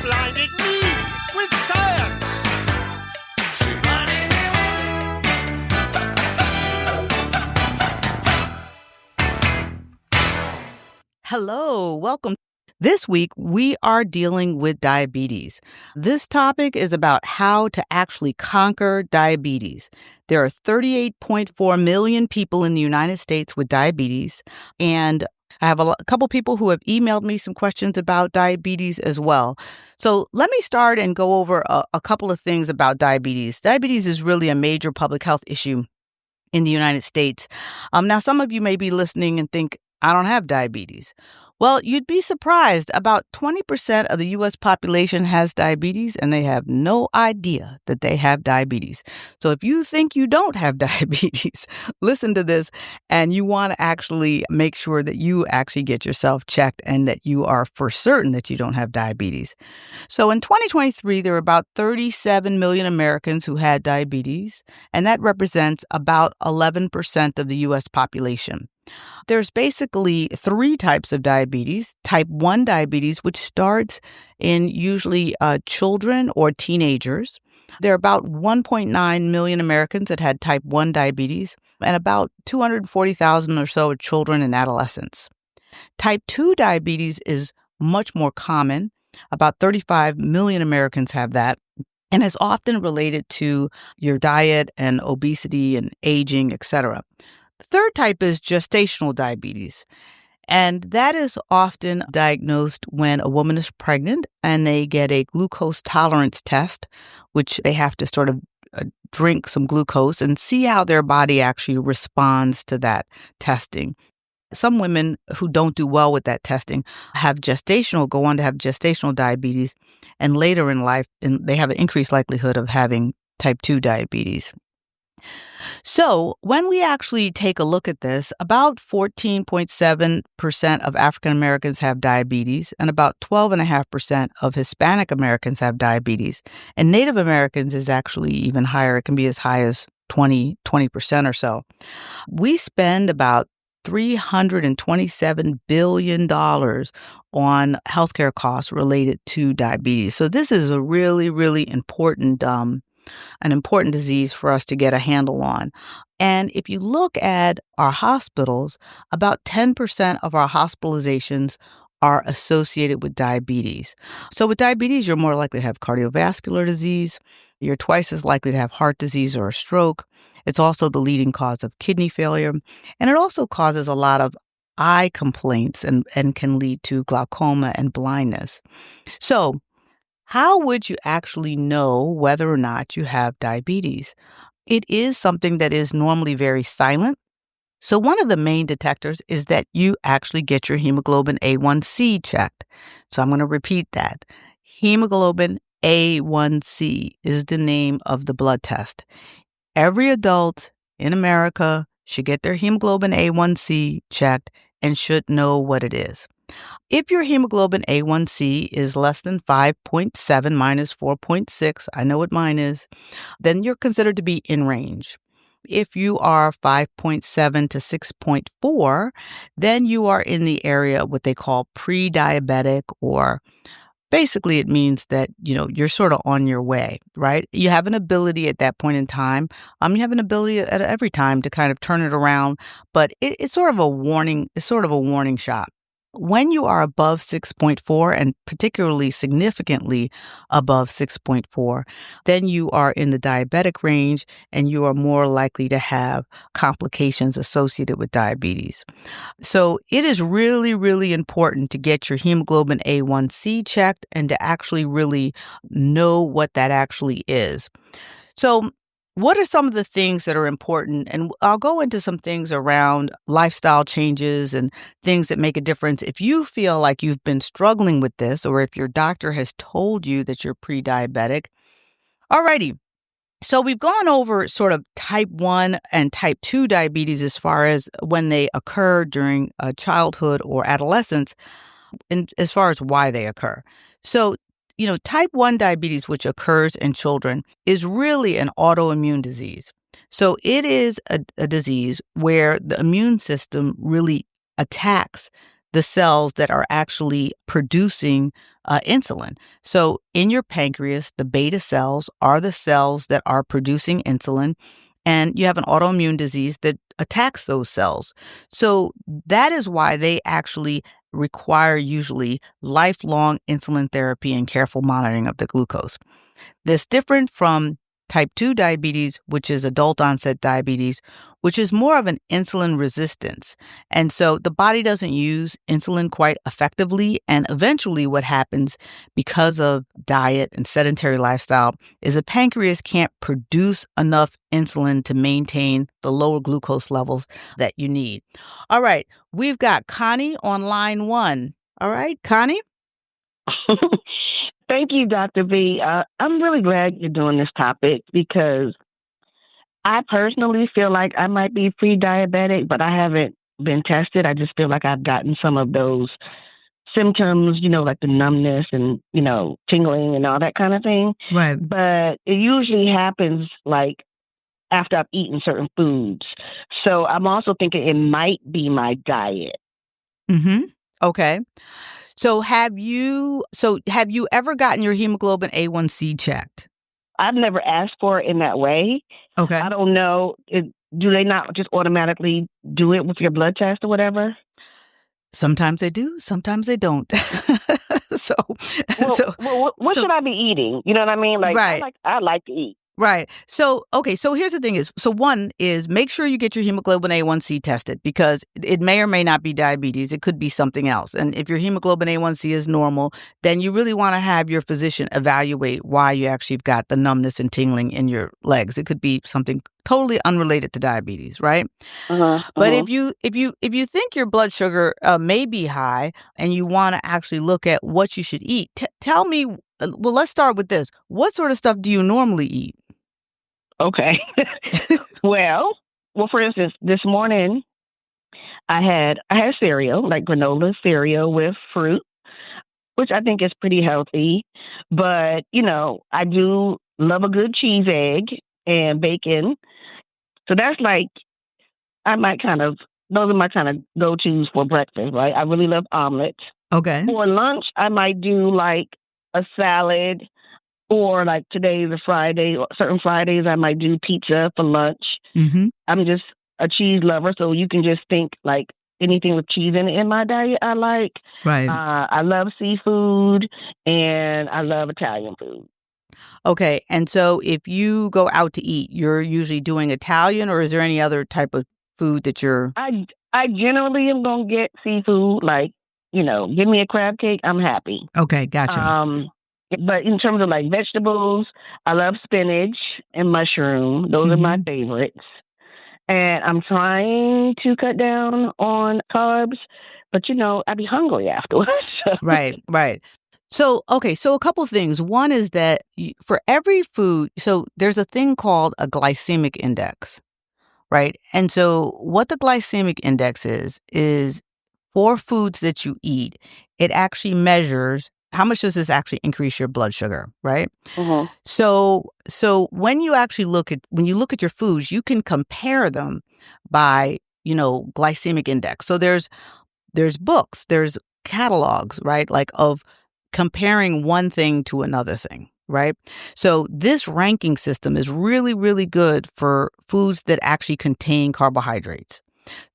blinded me with science. She blinded me Hello, welcome. This week, we are dealing with diabetes. This topic is about how to actually conquer diabetes. There are 38.4 million people in the United States with diabetes, and I have a couple people who have emailed me some questions about diabetes as well. So let me start and go over a couple of things about diabetes. Diabetes is really a major public health issue in the United States. Now, some of you may be listening and think, I don't have diabetes. Well, you'd be surprised. About 20% of the U.S. population has diabetes, and they have no idea that they have diabetes. So if you think you don't have diabetes, listen to this, and you want to actually make sure that you actually get yourself checked and that you are for certain that you don't have diabetes. So in 2023, there were about 37 million Americans who had diabetes, and that represents about 11% of the U.S. population. There's basically three types of diabetes. Type 1 diabetes, which starts in usually children or teenagers. There are about 1.9 million Americans that had type 1 diabetes, and about 240,000 or so are children and adolescents. Type 2 diabetes is much more common. About 35 million Americans have that, and is often related to your diet and obesity and aging, etc. The third type is gestational diabetes, and that is often diagnosed when a woman is pregnant and they get a glucose tolerance test, which they have to sort of drink some glucose and see how their body actually responds to that testing. Some women who don't do well with that testing go on to have gestational diabetes, and later in life, they have an increased likelihood of having type 2 diabetes. So when we actually take a look at this, about 14.7% of African Americans have diabetes, and about 12.5% of Hispanic Americans have diabetes. And Native Americans is actually even higher. It can be as high as 20% or so. We spend about $327 billion on healthcare costs related to diabetes. So this is a really, really important an important disease for us to get a handle on. And if you look at our hospitals, about 10% of our hospitalizations are associated with diabetes. So with diabetes, you're more likely to have cardiovascular disease. You're twice as likely to have heart disease or a stroke. It's also the leading cause of kidney failure. And it also causes a lot of eye complaints and can lead to glaucoma and blindness. So how would you actually know whether or not you have diabetes? It is something that is normally very silent. So one of the main detectors is that you actually get your hemoglobin A1C checked. So I'm going to repeat that. Hemoglobin A1C is the name of the blood test. Every adult in America should get their hemoglobin A1C checked and should know what it is. If your hemoglobin A1C is less than 5.7 minus 4.6, I know what mine is, then you're considered to be in range. If you are 5.7 to 6.4, then you are in the area of what they call pre-diabetic, or basically it means that, you're sort of on your way, right? You have an ability at that point in time. You have an ability at every time to kind of turn it around, but it's sort of a warning. It's sort of a warning shot. When you are above 6.4, and particularly significantly above 6.4, then you are in the diabetic range and you are more likely to have complications associated with diabetes. So it is really, really important to get your hemoglobin A1C checked and to actually really know what that actually is. So what are some of the things that are important? And I'll go into some things around lifestyle changes and things that make a difference. If you feel like you've been struggling with this, or if your doctor has told you that you're pre-diabetic, alrighty. So we've gone over sort of type 1 and type 2 diabetes as far as when they occur during childhood or adolescence, and as far as why they occur. So type 1 diabetes, which occurs in children, is really an autoimmune disease. So it is a disease where the immune system really attacks the cells that are actually producing insulin. So in your pancreas, the beta cells are the cells that are producing insulin, and you have an autoimmune disease that attacks those cells. So that is why they actually require usually lifelong insulin therapy and careful monitoring of the glucose. This different from type 2 diabetes, which is adult onset diabetes, which is more of an insulin resistance. And so the body doesn't use insulin quite effectively. And eventually, what happens because of diet and sedentary lifestyle is the pancreas can't produce enough insulin to maintain the lower glucose levels that you need. All right, we've got Connie on line 1. All right, Connie? Thank you, Dr. V. I'm really glad you're doing this topic because I personally feel like I might be pre-diabetic, but I haven't been tested. I just feel like I've gotten some of those symptoms, like the numbness and, tingling and all that kind of thing. Right. But it usually happens like after I've eaten certain foods. So I'm also thinking it might be my diet. Mm-hmm. Okay. So have you ever gotten your hemoglobin A1C checked? I've never asked for it in that way. Okay. I don't know. Do they not just automatically do it with your blood test or whatever? Sometimes they do, sometimes they don't. What should I be eating? You know what I mean? Like, right. I like to eat. Right. So, okay. So here's the thing one is make sure you get your hemoglobin A1C tested because it may or may not be diabetes. It could be something else. And if your hemoglobin A1C is normal, then you really want to have your physician evaluate why you actually got the numbness and tingling in your legs. It could be something totally unrelated to diabetes, right? But if you think your blood sugar may be high and you want to actually look at what you should eat, tell me. Well, let's start with this. What sort of stuff do you normally eat? Okay. Well, for instance, this morning I had cereal, like granola cereal with fruit, which I think is pretty healthy. But, I do love a good cheese egg and bacon. So that's like, those are my kind of go-tos for breakfast, right? I really love omelets. Okay. For lunch, I might do like a salad. Or like today is a Friday, certain Fridays I might do pizza for lunch. Mm-hmm. I'm just a cheese lover, so you can just think like anything with cheese in it in my diet I like. Right. I love seafood and I love Italian food. Okay. And so if you go out to eat, you're usually doing Italian or is there any other type of food that you're... I generally am going to get seafood, like, give me a crab cake, I'm happy. Okay. Gotcha. But in terms of like vegetables, I love spinach and mushroom. Those are my favorites. And I'm trying to cut down on carbs, but I'd be hungry afterwards. Right. So, okay. So a couple things. One is that for every food, so there's a thing called a glycemic index, right? And so what the glycemic index is for foods that you eat, it actually measures how much does this actually increase your blood sugar, right? Mm-hmm. So when you actually look at your foods, you can compare them by, glycemic index. So there's books, there's catalogs, right? Like of comparing one thing to another thing, right? So this ranking system is really, really good for foods that actually contain carbohydrates.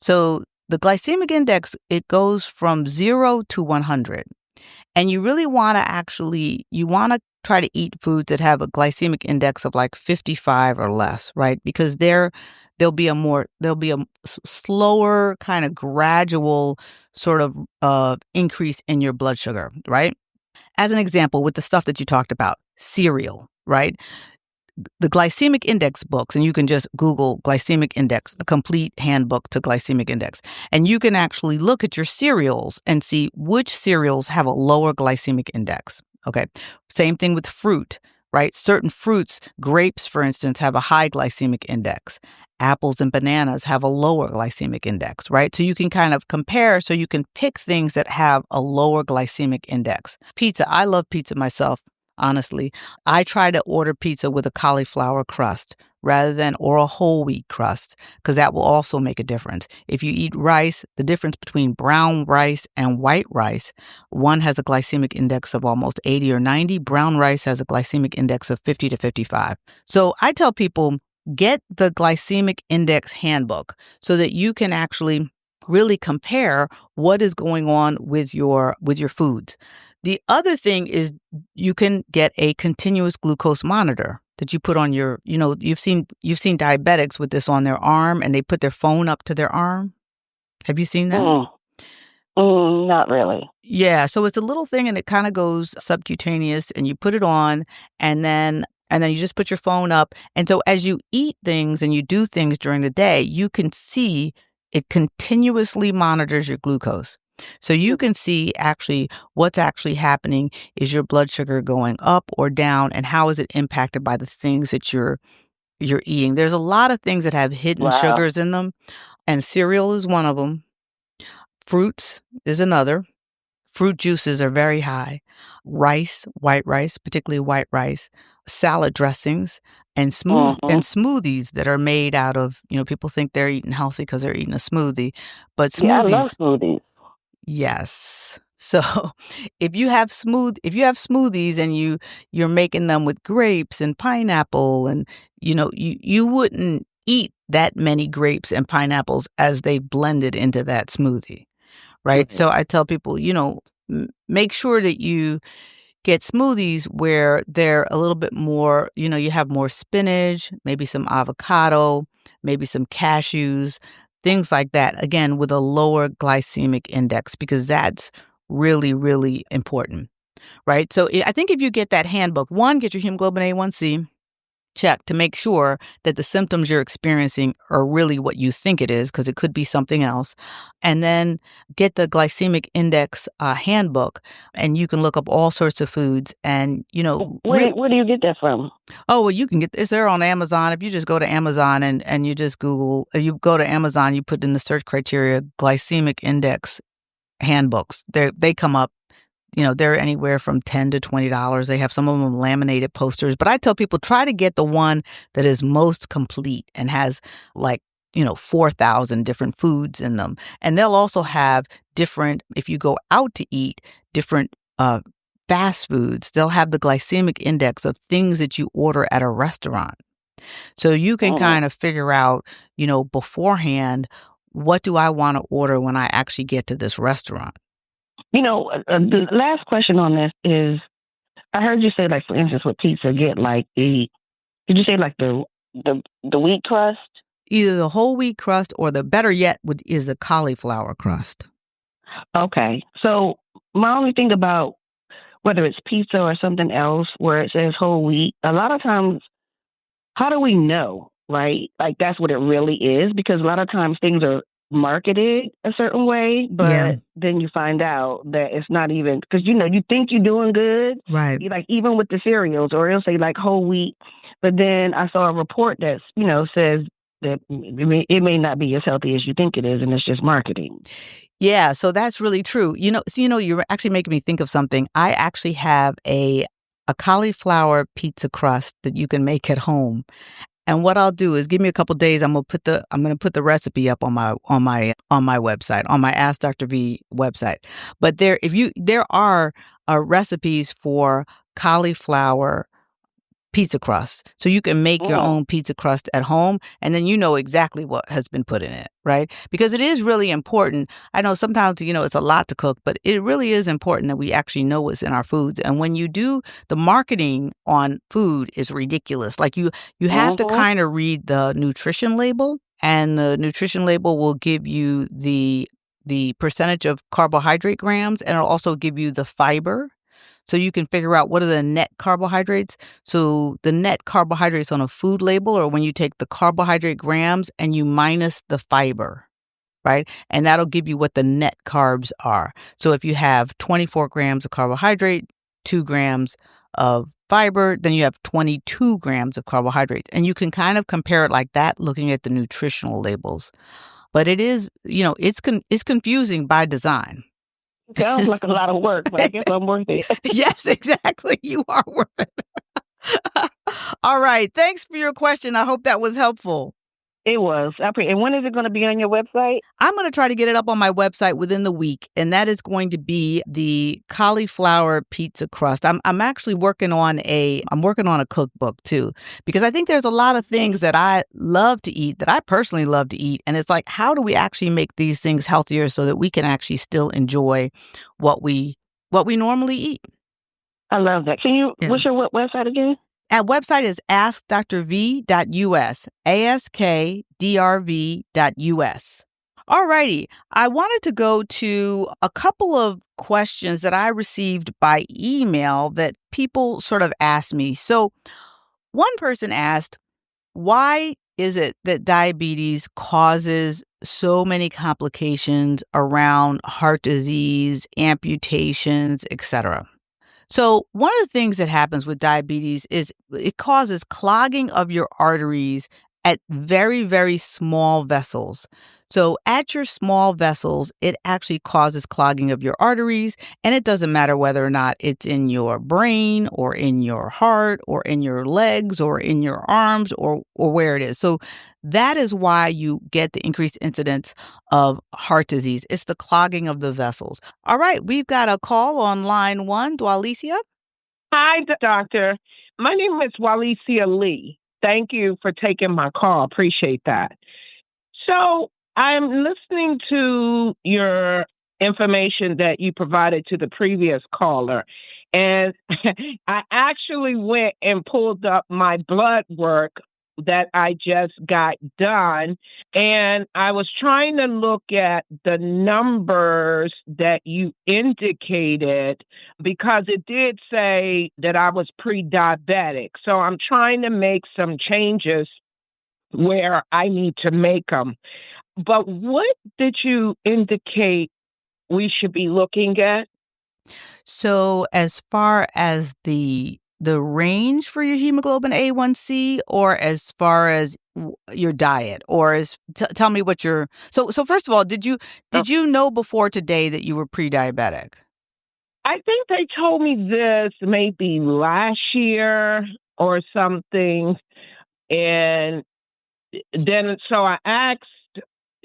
So the glycemic index, it goes from 0 to 100. And you really want to try to eat foods that have a glycemic index of like 55 or less, right? Because there'll be a slower kind of gradual sort of increase in your blood sugar, right? As an example, with the stuff that you talked about, cereal, right? The glycemic index books, and you can just Google glycemic index, a complete handbook to glycemic index. And you can actually look at your cereals and see which cereals have a lower glycemic index. Okay. Same thing with fruit, right? Certain fruits, grapes, for instance, have a high glycemic index. Apples and bananas have a lower glycemic index, right? So you can kind of compare, so you can pick things that have a lower glycemic index. Pizza, I love pizza myself. Honestly, I try to order pizza with a cauliflower crust or a whole wheat crust, because that will also make a difference. If you eat rice, the difference between brown rice and white rice, one has a glycemic index of almost 80 or 90. Brown rice has a glycemic index of 50 to 55. So I tell people, get the glycemic index handbook so that you can actually really compare what is going on with your foods. The other thing is you can get a continuous glucose monitor that you put on your, you've seen diabetics with this on their arm, and they put their phone up to their arm. Have you seen that? Not really. Yeah, so it's a little thing, and it kind of goes subcutaneous, and you put it on, and then you just put your phone up. And so as you eat things and you do things during the day, you can see it continuously monitors your glucose. So you can see actually what's actually happening. Is your blood sugar going up or down, and how is it impacted by the things that you're eating? There's a lot of things that have hidden sugars in them, and cereal is one of them. Fruits is another. Fruit juices are very high. Rice, white rice, particularly white rice, salad dressings, and smoothies that are made out of, people think they're eating healthy because they're eating a smoothie, but smoothies. Yeah, I love smoothies. Yes. So if you have smoothies and you're making them with grapes and pineapple, and you wouldn't eat that many grapes and pineapples as they blended into that smoothie. Right. So I tell people, make sure that you get smoothies where they're a little bit more, you have more spinach, maybe some avocado, maybe some cashews, things like that. Again, with a lower glycemic index, because that's really, really important. Right. So I think if you get that handbook, one, get your hemoglobin A1C check to make sure that the symptoms you're experiencing are really what you think it is, because it could be something else. And then get the glycemic index handbook, and you can look up all sorts of foods. And, where do you get that from? Oh, well, you can get it's there on Amazon. If you just go to Amazon and you just Google, you go to Amazon, you put in the search criteria glycemic index handbooks. They come up. They're anywhere from $10 to $20. They have some of them laminated posters. But I tell people, try to get the one that is most complete and has 4,000 different foods in them. And they'll also have different, if you go out to eat, different fast foods. They'll have the glycemic index of things that you order at a restaurant. So you can kind of figure out, beforehand, what do I want to order when I actually get to this restaurant? The last question on this is, I heard you say, for instance, with pizza, get did you say the wheat crust? Either the whole wheat crust, or the better yet is the cauliflower crust. Okay. So my only thing about whether it's pizza or something else where it says whole wheat, a lot of times, how do we know, right? That's what it really is, because a lot of times things are marketed a certain way, but then you find out that it's not even, because you think you're doing good, right? Even with the cereals, or it'll say whole wheat, but then I saw a report that says that it may not be as healthy as you think it is, and it's just marketing. Yeah, so that's really true. You're actually making me think of something. I actually have a cauliflower pizza crust that you can make at home. And what I'll do is, give me a couple days. I'm gonna put the recipe up on my website, on my Ask Dr. V website. But there are recipes for cauliflower pizza crust, so you can make your own pizza crust at home, and then exactly what has been put in it, right? Because it is really important. I know sometimes it's a lot to cook, but it really is important that we actually know what's in our foods. And when you do, the marketing on food is ridiculous. You have to kind of read the nutrition label, and the nutrition label will give you the percentage of carbohydrate grams, and it'll also give you the fiber. So you can figure out what are the net carbohydrates. So the net carbohydrates on a food label, or when you take the carbohydrate grams and you minus the fiber, right? And that'll give you what the net carbs are. So if you have 24 grams of carbohydrate, 2 grams of fiber, then you have 22 grams of carbohydrates. And you can kind of compare it like that, looking at the nutritional labels. But it is, it's confusing by design. Sounds like a lot of work, but I guess I'm worth it. Yes, exactly. You are worth it. All right. Thanks for your question. I hope that was helpful. It was. And when is it going to be on your website? I'm going to try to get it up on my website within the week, and that is going to be the cauliflower pizza crust. I'm actually working on a cookbook too, because I think there's a lot of things that I love to eat, that I personally love to eat, and it's like, how do we actually make these things healthier so that we can actually still enjoy what we normally eat? I love that. What's your website again? Our website is askdrv.us, askdrv.us. All righty. I wanted to go to a couple of questions that I received by email that people sort of asked me. So one person asked, why is it that diabetes causes so many complications around heart disease, amputations, etc.? So one of the things that happens with diabetes is it causes clogging of your arteries at very, very small vessels. So at your small vessels, it actually causes clogging of your arteries, and it doesn't matter whether or not it's in your brain or in your heart or in your legs or in your arms or where it is. So that is why you get the increased incidence of heart disease. It's the clogging of the vessels. All right, we've got a call on line 1, Dwalicia. Hi, doctor. My name is Walicia Lee. Thank you for taking my call. Appreciate that. So I'm listening to your information that you provided to the previous caller, and I actually went and pulled up my blood work that I just got done, and I was trying to look at the numbers that you indicated because it did say that I was pre-diabetic. So I'm trying to make some changes where I need to make them. But what did you indicate we should be looking at? So as far as the range for your hemoglobin A1C, or as far as your diet, or tell me what your so first of all, did you know before today that you were pre-diabetic? I think they told me this maybe last year or something, and then so I asked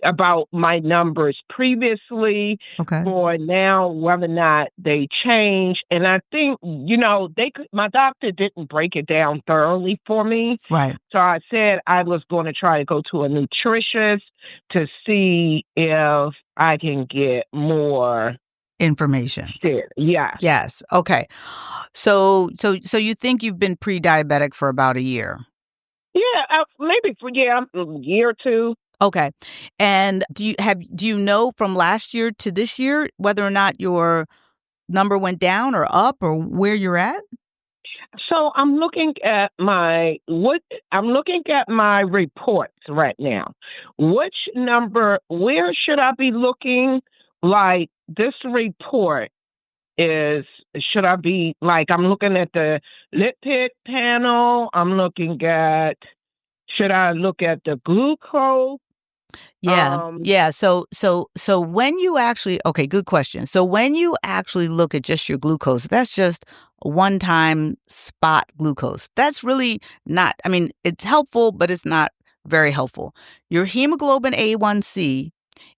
about my numbers previously for now, whether or not they change. And I think, my doctor didn't break it down thoroughly for me. Right. So I said I was going to try to go to a nutritionist to see if I can get more information. Yes. Yes. Okay. So you think you've been pre-diabetic for about a year? Yeah, maybe for a year or two. Okay. And do you know from last year to this year whether or not your number went down or up or where you're at? So I'm looking at my reports right now. Which number, where should I be looking? Like this report should I be like, I'm looking at the lipid panel. I'm looking at, should I look at the glucose? Yeah. So when you actually, okay, good question. So when you actually look at just your glucose, that's just a one-time spot glucose. That's really not, I mean, it's helpful, but it's not very helpful. Your hemoglobin A1C,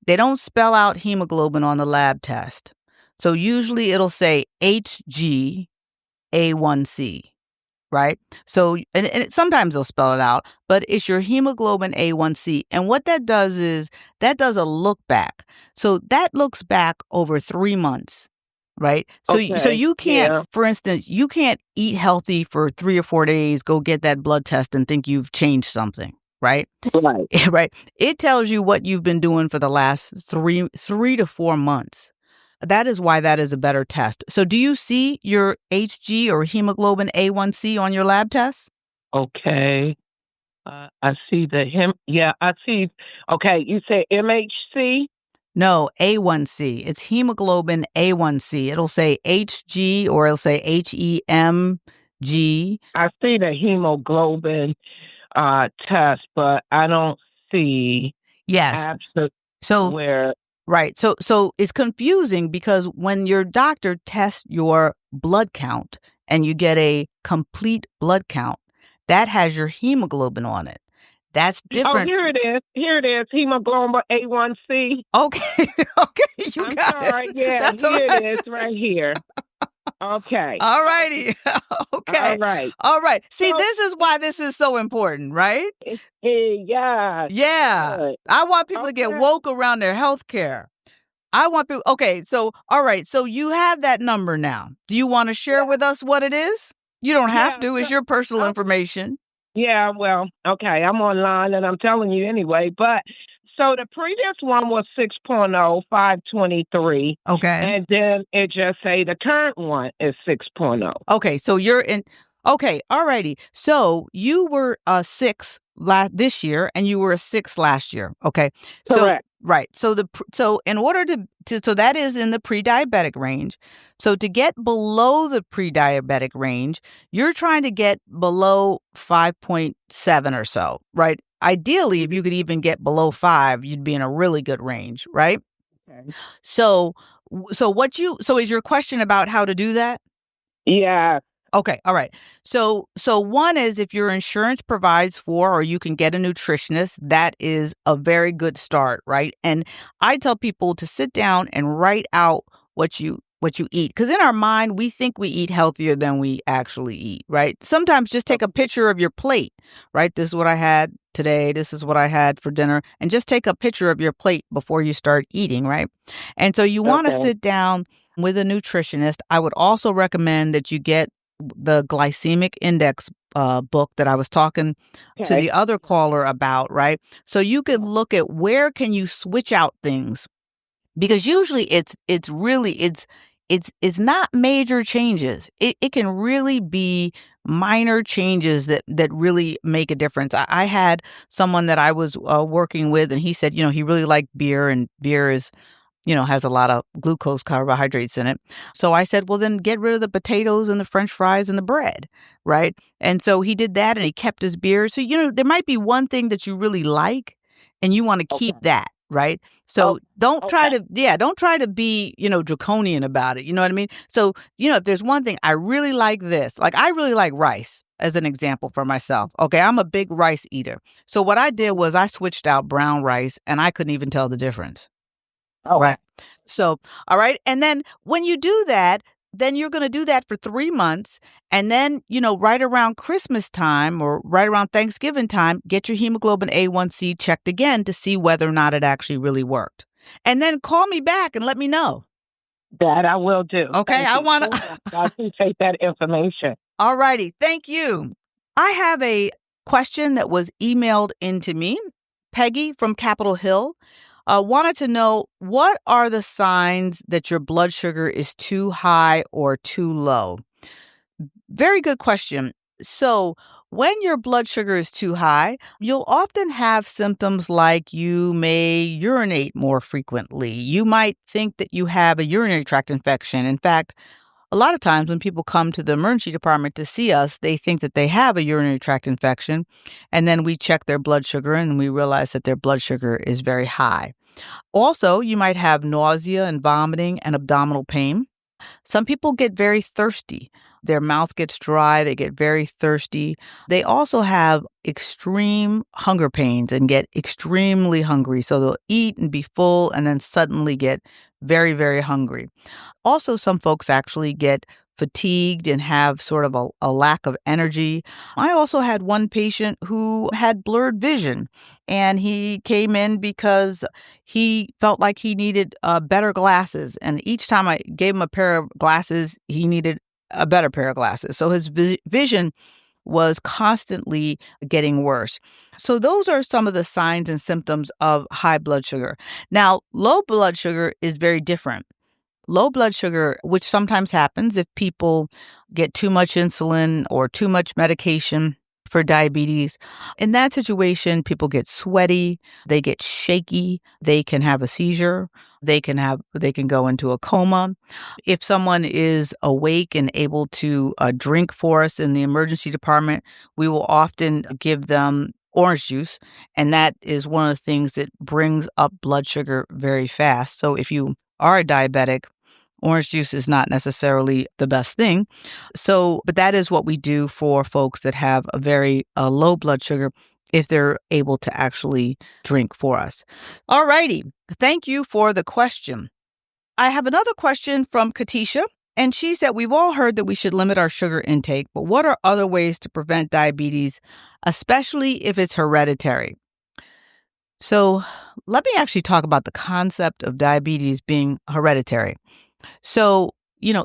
they don't spell out hemoglobin on the lab test. So usually it'll say HgA1C. Right? So, and sometimes they'll spell it out, but it's your hemoglobin A1C. And what that does is that does a look back. So that looks back over 3 months, right? So, so you can't, for instance, you can't eat healthy for 3 or 4 days, go get that blood test and think you've changed something, right? Right. Right. It tells you what you've been doing for the last 3 to 4 months. That is why that is a better test. So do you see your Hg or hemoglobin A1C on your lab test? Okay. I see I see. Okay, you say MHC? No, A1C. It's hemoglobin A1C. It'll say Hg or it'll say HEMG. I see the hemoglobin test, but I don't see where. Right. So it's confusing because when your doctor tests your blood count and you get a complete blood count, that has your hemoglobin on it. That's Oh, different. here it is. Here it is. Hemoglobin A1C. Okay, okay, you I'm got sorry. it. Yeah, That's all here right. it is right here. Okay. All righty. All Okay. right. All right. See, So, this is why this is so important, right? yeah, Yeah. good. I want people to get Okay. woke around their health care. I want people. Okay. So, all right. So you have that number now. Do you want to share Yeah. with us what it is? You don't have Yeah. to. It's your personal So, information. yeah, well, okay, I'm online and I'm telling you anyway. But so the previous one was 6.0, 523, Okay. and then it just say the current one is 6.0. Okay. So you're in. Okay. All righty. So you were a 6 this year and you were a 6 last year. Okay. So, Correct. right. So so in order so that is in the pre-diabetic range. So to get below the pre-diabetic range, you're trying to get below 5.7 or so, right? Ideally, if you could even get below 5, you'd be in a really good range, right? Okay. So so is your question about how to do that? Yeah. Okay, all right. So one is if your insurance provides for or you can get a nutritionist, that is a very good start, right? And I tell people to sit down and write out what you eat cuz in our mind we think we eat healthier than we actually eat, right? Sometimes just take a picture of your plate, right? This is what I had today, this is what I had for dinner, and just take a picture of your plate before you start eating, right? And so you want to Okay. sit down with a nutritionist. I would also recommend that you get the glycemic index book that I was talking to Okay. the other caller about, right? So you can look at where can you switch out things because usually it's really it's not major changes. It can really be minor changes that really make a difference. I had someone that I was working with, and he said, he really liked beer, and beer is has a lot of glucose carbohydrates in it. So I said, well, then get rid of the potatoes and the French fries and the bread, right? And so he did that and he kept his beer. So, there might be one thing that you really like and you want to keep Okay. that, right? Oh, So don't try okay. don't try to be, draconian about it. You know what I mean? So, if there's one thing I really like this, like I really like rice as an example for myself. Okay. I'm a big rice eater. So what I did was I switched out brown rice and I couldn't even tell the difference. Okay. Right. So, all right. And then when you do that, then you're going to do that for 3 months. And then, right around Christmas time or right around Thanksgiving time, get your hemoglobin A1C checked again to see whether or not it actually really worked. And then call me back and let me know. That I will do. Okay. Thank I you want so to. much. I appreciate that information. All righty. Thank you. I have a question that was emailed into me. Peggy from Capitol Hill wanted to know what are the signs that your blood sugar is too high or too low? Very good question. So, when your blood sugar is too high, you'll often have symptoms like you may urinate more frequently. You might think that you have a urinary tract infection. In fact, a lot of times when people come to the emergency department to see us, they think that they have a urinary tract infection. And then we check their blood sugar and we realize that their blood sugar is very high. Also, you might have nausea and vomiting and abdominal pain. Some people get very thirsty. Their mouth gets dry. They get very thirsty. They also have extreme hunger pains and get extremely hungry. So they'll eat and be full and then suddenly get very, very hungry. Also, some folks actually get fatigued and have sort of a lack of energy. I also had one patient who had blurred vision, and he came in because he felt like he needed better glasses. And each time I gave him a pair of glasses, he needed a better pair of glasses. So his vision was constantly getting worse. So those are some of the signs and symptoms of high blood sugar. Now, low blood sugar is very different. Low blood sugar, which sometimes happens if people get too much insulin or too much medication for diabetes. In that situation, people get sweaty, they get shaky, they can have a seizure, they can go into a coma. If someone is awake and able to drink for us in the emergency department, we will often give them orange juice, and that is one of the things that brings up blood sugar very fast. So if you are a diabetic, Orange juice is not necessarily the best thing. So, but that is what we do for folks that have a very low blood sugar if they're able to actually drink for us. All righty. Thank you for the question. I have another question from Katisha, and she said, we've all heard that we should limit our sugar intake, but what are other ways to prevent diabetes, especially if it's hereditary? So let me actually talk about the concept of diabetes being hereditary. So,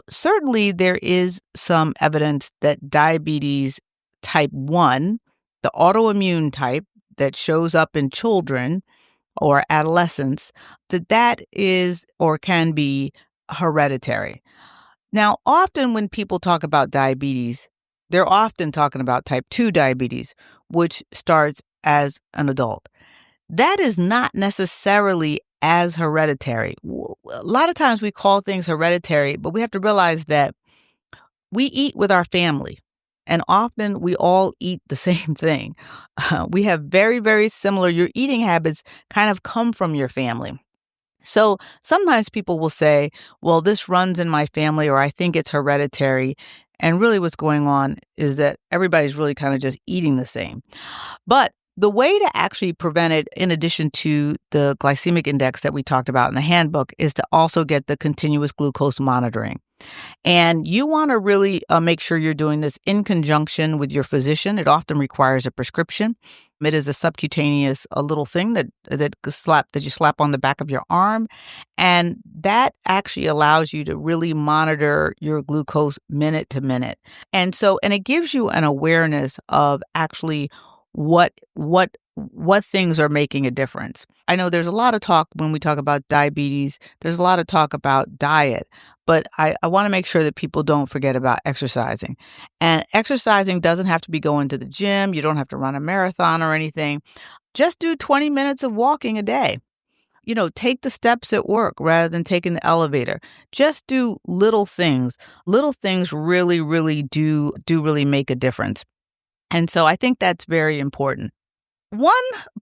certainly there is some evidence that diabetes type 1, the autoimmune type that shows up in children or adolescents, that is or can be hereditary. Now, often when people talk about diabetes, they're often talking about type 2 diabetes, which starts as an adult. That is not necessarily as hereditary. A lot of times we call things hereditary, but we have to realize that we eat with our family, and often we all eat the same thing. We have very, very similar, your eating habits kind of come from your family. So sometimes people will say, well, this runs in my family, or I think it's hereditary. And really what's going on is that everybody's really kind of just eating the same. But the way to actually prevent it, in addition to the glycemic index that we talked about in the handbook, is to also get the continuous glucose monitoring. And you want to really make sure you're doing this in conjunction with your physician. It often requires a prescription. It is a subcutaneous little thing that you slap on the back of your arm, and that actually allows you to really monitor your glucose minute to minute. And it gives you an awareness of actually what things are making a difference. I know there's a lot of talk when we talk about diabetes, there's a lot of talk about diet, but I want to make sure that people don't forget about exercising. And exercising doesn't have to be going to the gym. You don't have to run a marathon or anything. Just do 20 minutes of walking a day. Take the steps at work rather than taking the elevator. Just do little things. Little things really, really do really make a difference. And so I think that's very important. One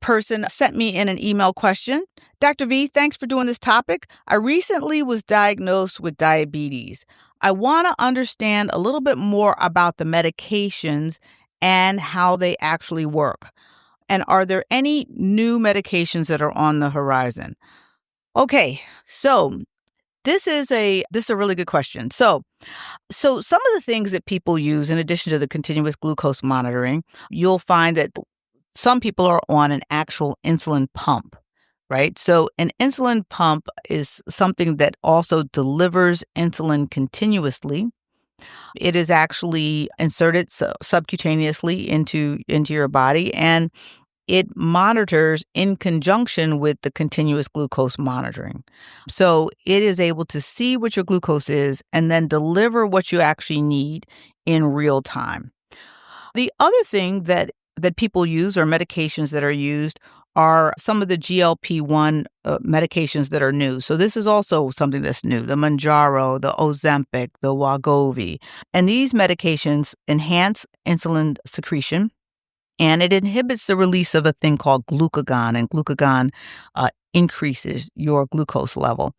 person sent me in an email question. Dr. V, thanks for doing this topic. I recently was diagnosed with diabetes. I want to understand a little bit more about the medications and how they actually work. And are there any new medications that are on the horizon? Okay, so this is a really good question. So some of the things that people use in addition to the continuous glucose monitoring, you'll find that some people are on an actual insulin pump, right? So an insulin pump is something that also delivers insulin continuously. It is actually inserted subcutaneously into your body, and it monitors in conjunction with the continuous glucose monitoring. So it is able to see what your glucose is and then deliver what you actually need in real time. The other thing that people use, or medications that are used, are some of the GLP-1 medications that are new. So this is also something that's new, the Mounjaro, the Ozempic, the Wegovy. And these medications enhance insulin secretion, and it inhibits the release of a thing called glucagon, and glucagon increases your glucose level.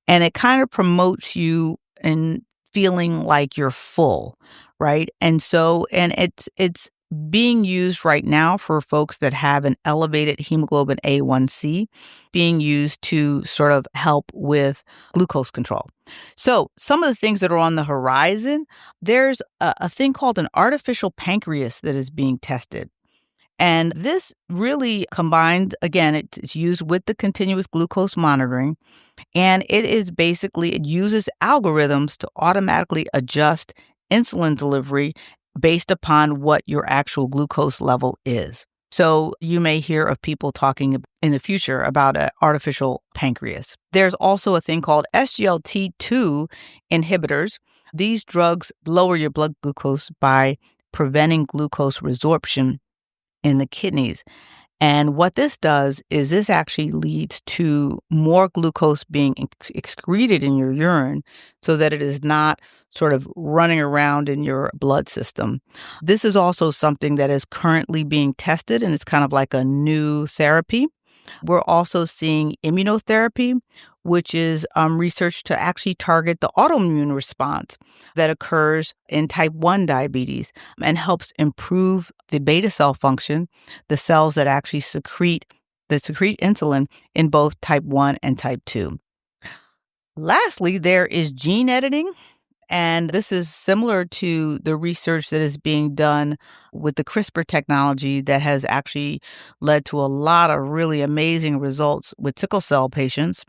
And it kind of promotes you in feeling like you're full, right? And it's being used right now for folks that have an elevated hemoglobin A1C, being used to sort of help with glucose control. So some of the things that are on the horizon, there's a thing called an artificial pancreas that is being tested. And this really combined, again, it's used with the continuous glucose monitoring. And it uses algorithms to automatically adjust insulin delivery based upon what your actual glucose level is. So you may hear of people talking in the future about an artificial pancreas. There's also a thing called SGLT2 inhibitors. These drugs lower your blood glucose by preventing glucose resorption in the kidneys. And what this does is this actually leads to more glucose being excreted in your urine so that it is not sort of running around in your blood system. This is also something that is currently being tested, and it's kind of like a new therapy. We're also seeing immunotherapy, which is research to actually target the autoimmune response that occurs in type 1 diabetes and helps improve the beta cell function, the cells that actually secrete insulin in both type 1 and type 2. Lastly, there is gene editing. And this is similar to the research that is being done with the CRISPR technology that has actually led to a lot of really amazing results with sickle cell patients.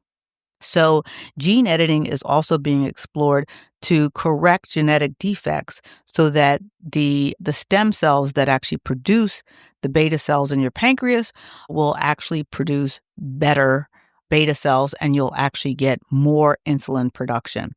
So gene editing is also being explored to correct genetic defects so that the stem cells that actually produce the beta cells in your pancreas will actually produce better beta cells and you'll actually get more insulin production.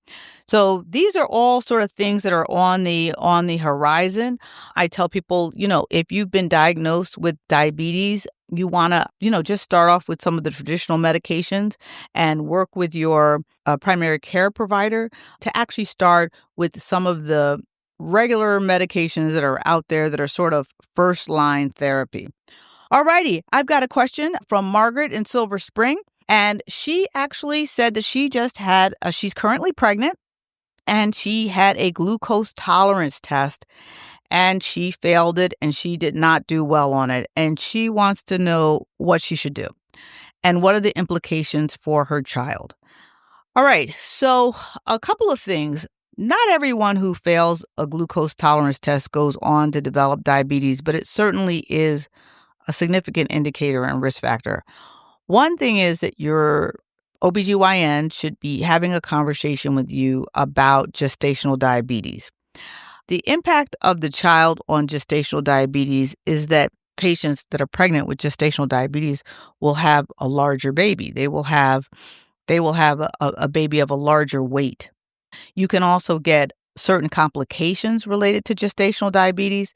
So these are all sort of things that are on the horizon. I tell people, if you've been diagnosed with diabetes, you want to, just start off with some of the traditional medications and work with your primary care provider to actually start with some of the regular medications that are out there that are sort of first line therapy. All righty. I've got a question from Margaret in Silver Spring. And she actually said that she just had, she's currently pregnant and she had a glucose tolerance test and she failed it and she did not do well on it. And she wants to know what she should do and what are the implications for her child. All right. So a couple of things. Not everyone who fails a glucose tolerance test goes on to develop diabetes, but it certainly is a significant indicator and risk factor. One thing is that your OBGYN should be having a conversation with you about gestational diabetes. The impact of the child on gestational diabetes is that patients that are pregnant with gestational diabetes will have a larger baby. They will have a baby of a larger weight. You can also get certain complications related to gestational diabetes.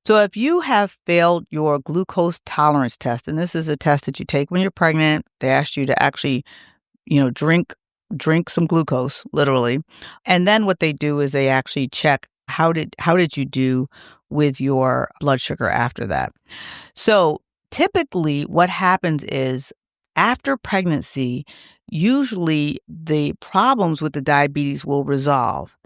So if you have failed your glucose tolerance test, and this is a test that you take when you're pregnant, they ask you to actually, drink some glucose, literally. And then what they do is they actually check how did you do with your blood sugar after that. So typically what happens is after pregnancy, usually the problems with the diabetes will resolve.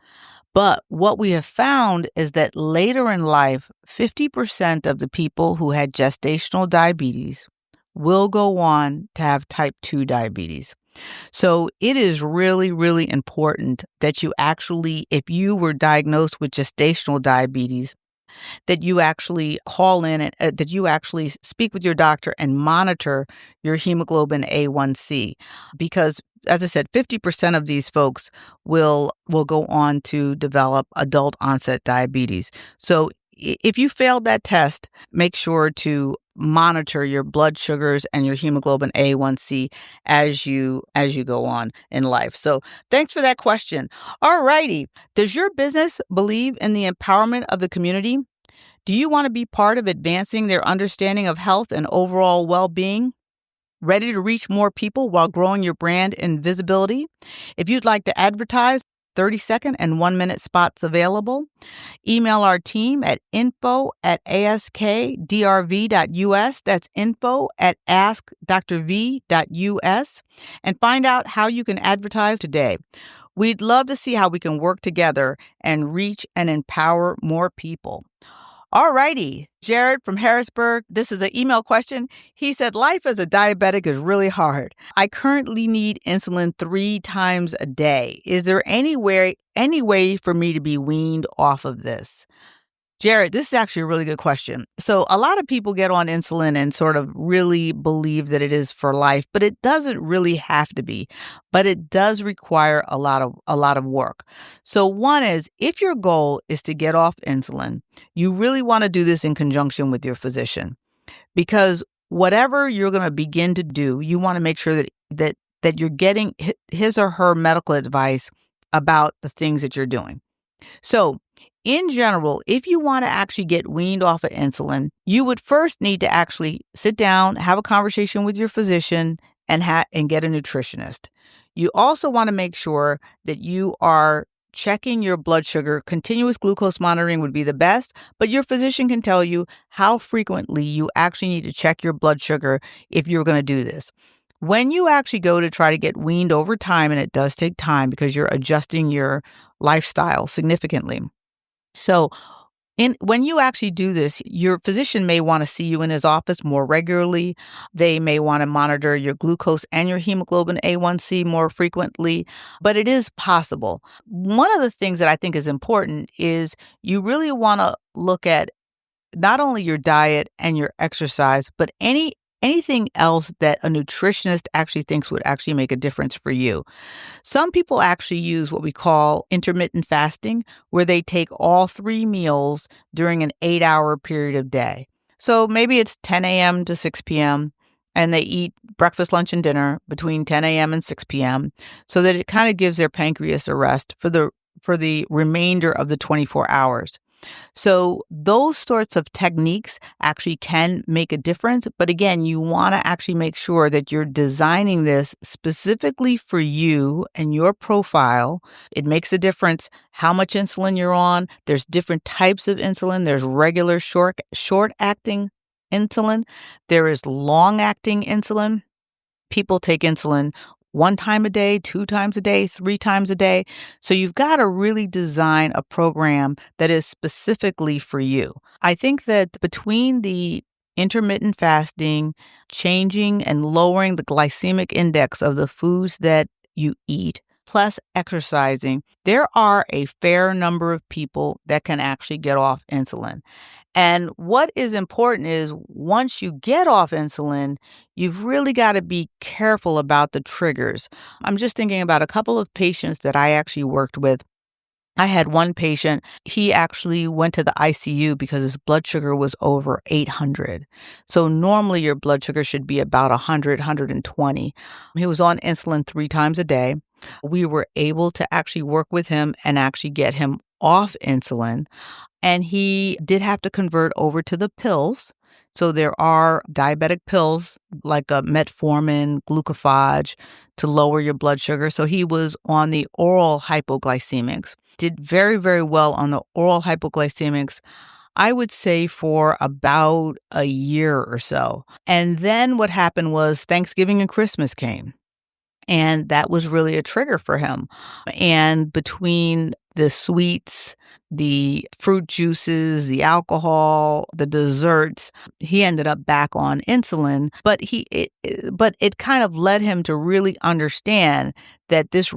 But what we have found is that later in life, 50% of the people who had gestational diabetes will go on to have type 2 diabetes. So it is really, really important that you actually, if you were diagnosed with gestational diabetes, that you actually call in and that you actually speak with your doctor and monitor your hemoglobin A1C. Because as I said, 50% of these folks will go on to develop adult onset diabetes. So if you failed that test, make sure to monitor your blood sugars and your hemoglobin A1C as you go on in life. So thanks for that question. All righty. Does your business believe in the empowerment of the community? Do you want to be part of advancing their understanding of health and overall well-being? Ready to reach more people while growing your brand and visibility? If you'd like to advertise, 30-second and 1-minute spots available. Email our team at info@askdrv.us. That's info@askdrv.us. And find out how you can advertise today. We'd love to see how we can work together and reach and empower more people. All righty. Jared from Harrisburg, this is an email question. He said, life as a diabetic is really hard. I currently need insulin 3 times a day. Is there any way for me to be weaned off of this? Jared, this is actually a really good question. So a lot of people get on insulin and sort of really believe that it is for life, but it doesn't really have to be. But it does require a lot of work. So one is, if your goal is to get off insulin, you really want to do this in conjunction with your physician. Because whatever you're going to begin to do, you want to make sure that you're getting his or her medical advice about the things that you're doing. So in general, if you want to actually get weaned off of insulin, you would first need to actually sit down, have a conversation with your physician, and get a nutritionist. You also want to make sure that you are checking your blood sugar. Continuous glucose monitoring would be the best, but your physician can tell you how frequently you actually need to check your blood sugar if you're going to do this. When you actually go to try to get weaned over time, and it does take time because you're adjusting your lifestyle significantly. So when you actually do this, your physician may want to see you in his office more regularly. They may want to monitor your glucose and your hemoglobin A1C more frequently, but it is possible. One of the things that I think is important is you really want to look at not only your diet and your exercise, but anything else that a nutritionist actually thinks would actually make a difference for you. Some people actually use what we call intermittent fasting, where they take all 3 meals during an 8-hour period of day. So maybe it's 10 a.m. to 6 p.m., and they eat breakfast, lunch, and dinner between 10 a.m. and 6 p.m. so that it kind of gives their pancreas a rest for the remainder of the 24 hours. So those sorts of techniques actually can make a difference. But again, you want to actually make sure that you're designing this specifically for you and your profile. It makes a difference how much insulin you're on. There's different types of insulin. There's regular short-acting insulin. There is long-acting insulin. People take insulin 1 time a day, 2 times a day, 3 times a day. So you've got to really design a program that is specifically for you. I think that between the intermittent fasting, changing and lowering the glycemic index of the foods that you eat, plus exercising, there are a fair number of people that can actually get off insulin. And what is important is once you get off insulin, you've really got to be careful about the triggers. I'm just thinking about a couple of patients that I actually worked with. I had one patient, he actually went to the ICU because his blood sugar was over 800. So normally your blood sugar should be about 100, 120. He was on insulin 3 times a day. We were able to actually work with him and actually get him off insulin. And he did have to convert over to the pills. So there are diabetic pills like metformin, glucophage to lower your blood sugar. So he was on the oral hypoglycemics. Did very, very well on the oral hypoglycemics, I would say for about a year or so. And then what happened was Thanksgiving and Christmas came. And that was really a trigger for him. And between the sweets, the fruit juices, the alcohol, the desserts, he ended up back on insulin. But it kind of led him to really understand that this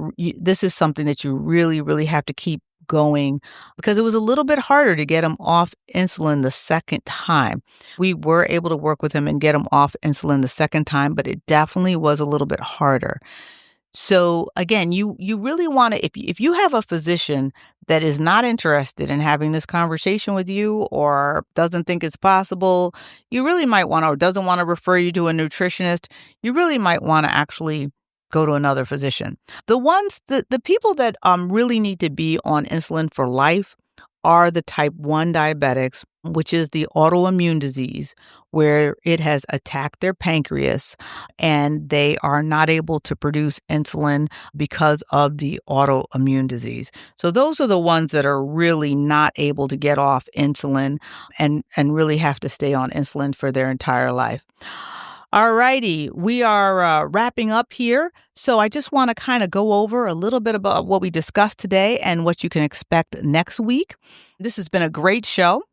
is something that you really, really have to keep going, because it was a little bit harder to get him off insulin the second time. We were able to work with him and get him off insulin the second time, but it definitely was a little bit harder. So again, you really want to, if you have a physician that is not interested in having this conversation with you or doesn't think it's possible, you really might want to, or doesn't want to refer you to a nutritionist, you really might want to actually go to another physician. The people that really need to be on insulin for life are the type 1 diabetics, which is the autoimmune disease where it has attacked their pancreas and they are not able to produce insulin because of the autoimmune disease. So those are the ones that are really not able to get off insulin and really have to stay on insulin for their entire life. All righty, we are wrapping up here. So I just want to kind of go over a little bit about what we discussed today and what you can expect next week. This has been a great show.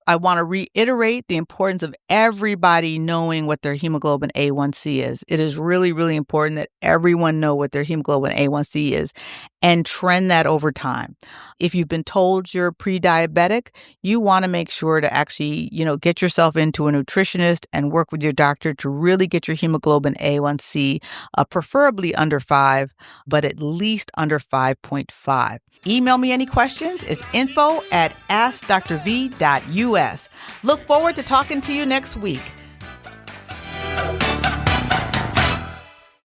I want to reiterate the importance of everybody knowing what their hemoglobin A1C is. It is really, really important that everyone know what their hemoglobin A1C is and trend that over time. If you've been told you're pre-diabetic, you want to make sure to actually, get yourself into a nutritionist and work with your doctor to really get your hemoglobin A1C, preferably under 5, but at least under 5.5. Email me any questions. It's info@askdrv.us. Look forward to talking to you next week.